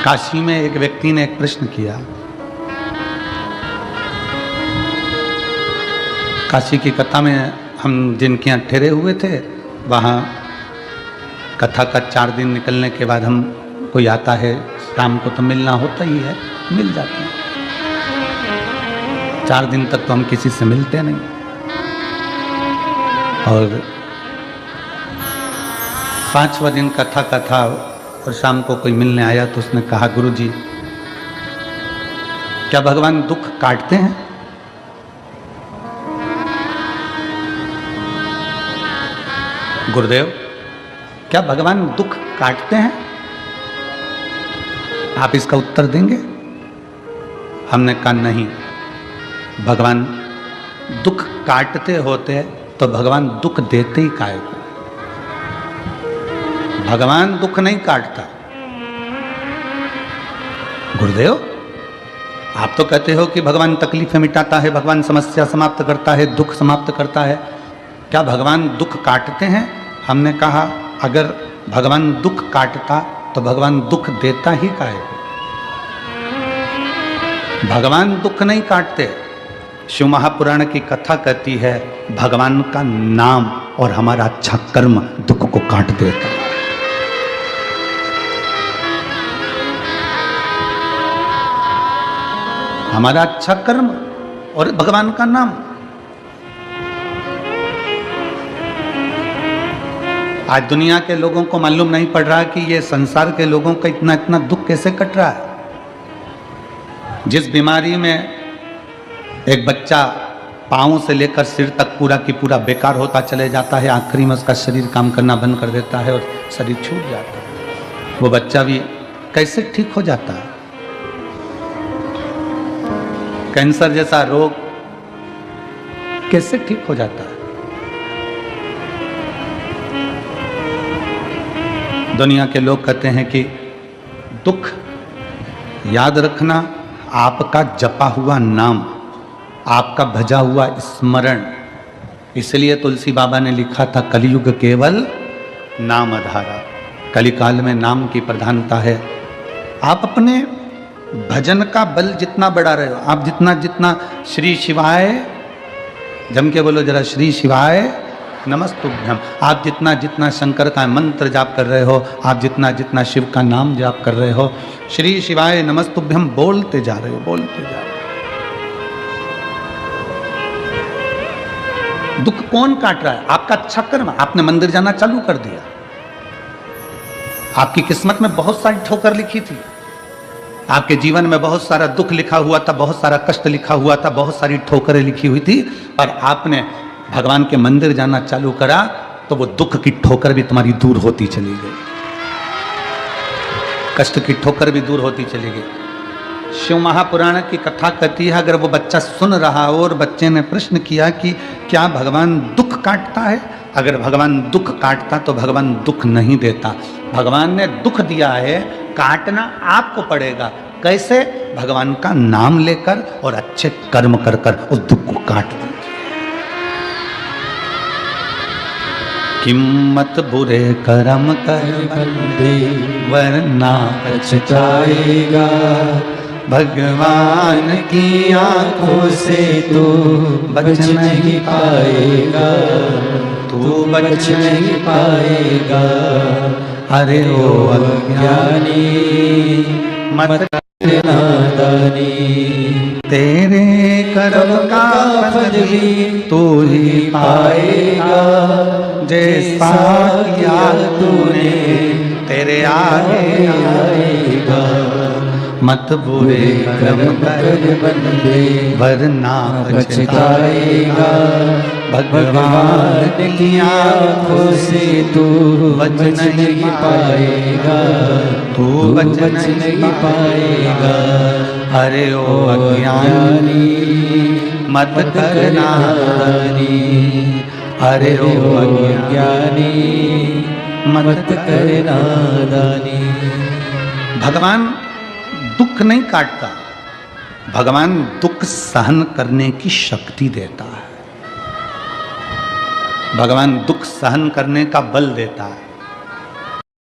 काशी में एक व्यक्ति ने एक प्रश्न किया। काशी की कथा में हम जिनके यहाँ ठहरे हुए थे, वहाँ कथा का 4 दिन निकलने के बाद हम कोई आता है, शाम को तो मिलना होता ही है, मिल जाते हैं। 4 दिन तक तो हम किसी से मिलते नहीं। और 5वां दिन कथा का था और शाम को कोई मिलने आया तो उसने कहा, गुरुजी क्या भगवान दुख काटते हैं? गुरुदेव क्या भगवान दुख काटते हैं? आप इसका उत्तर देंगे? हमने कहा नहीं, भगवान दुख काटते होते तो भगवान दुख देते ही काहे को? भगवान दुख नहीं काटता। गुरुदेव आप तो कहते हो कि भगवान तकलीफें मिटाता है, भगवान समस्या समाप्त करता है, दुख समाप्त करता है, क्या भगवान दुख काटते हैं? हमने कहा अगर भगवान दुख काटता तो भगवान दुख देता ही काहे को? भगवान दुख नहीं काटते। शिव महापुराण की कथा कहती है भगवान का नाम और हमारा अच्छा कर्म दुख को काट देता है। हमारा अच्छा कर्म और भगवान का नाम। आज दुनिया के लोगों को मालूम नहीं पड़ रहा कि ये संसार के लोगों का इतना इतना दुख कैसे कट रहा है। जिस बीमारी में एक बच्चा पांव से लेकर सिर तक पूरा की पूरा बेकार होता चले जाता है, आखिरी में उसका शरीर काम करना बंद कर देता है और शरीर छूट जाता है, वो बच्चा भी कैसे ठीक हो जाता है। कैंसर जैसा रोग कैसे ठीक हो जाता है। दुनिया के लोग कहते हैं कि दुख याद रखना आपका जपा हुआ नाम, आपका भजा हुआ स्मरण। इसलिए तुलसी बाबा ने लिखा था कलयुग केवल नाम आधारा। कलिकाल में नाम की प्रधानता है। आप अपने भजन का बल जितना बढ़ा रहे हो, आप जितना जितना श्री शिवाय, जम के बोलो जरा, श्री शिवाय नमस्तुभ्यम, आप जितना जितना शंकर का मंत्र जाप कर रहे हो, आप जितना जितना शिव का नाम जाप कर रहे हो, श्री शिवाय नमस्तुभ्यम बोलते जा रहे हो, बोलते जा रहे हो। दुख कौन काट रहा है? आपका अच्छा कर्म। आपने मंदिर जाना चालू कर दिया, आपकी किस्मत में बहुत सारी ठोकर लिखी थी, आपके जीवन में बहुत सारा दुख लिखा हुआ था, बहुत सारा कष्ट लिखा हुआ था, बहुत सारी ठोकरें लिखी हुई थी, और आपने भगवान के मंदिर जाना चालू करा तो वो दुख की ठोकर भी तुम्हारी दूर होती चली गई, कष्ट की ठोकर भी दूर होती चली गई। शिव महापुराण की कथा कहती है अगर वो बच्चा सुन रहा हो और बच्चे ने प्रश्न किया कि क्या भगवान दुख काटता है? अगर भगवान दुख काटता तो भगवान दुख नहीं देता। भगवान ने दुख दिया है, काटना आपको पड़ेगा। कैसे? भगवान का नाम लेकर और अच्छे कर्म कर कर उस दुख को काट दीजिए। किम्मत बुरे कर्म कर बंदे वरना पछताएगा, भगवान की आंखों से तू बच नहीं पाएगा, तू बच नहीं पाएगा। अरे ओ अज्ञानी मत कर नादानी, तेरे कर्म का फल भी तू ही पाएगा, जैसा किया तूने तेरे आगे आएगा। मत बुरे कर्म कर बंदे वरना पछताएगा, भगवान की आंखों से तू बच नहीं पाएगा, तू बच नहीं पाएगा। अरे ओ अज्ञानी मत कर नादानी, अरे ओ अज्ञानी मत कर नादानी। भगवान दुख नहीं काटता, भगवान दुख सहन करने की शक्ति देता है, भगवान दुख सहन करने का बल देता है।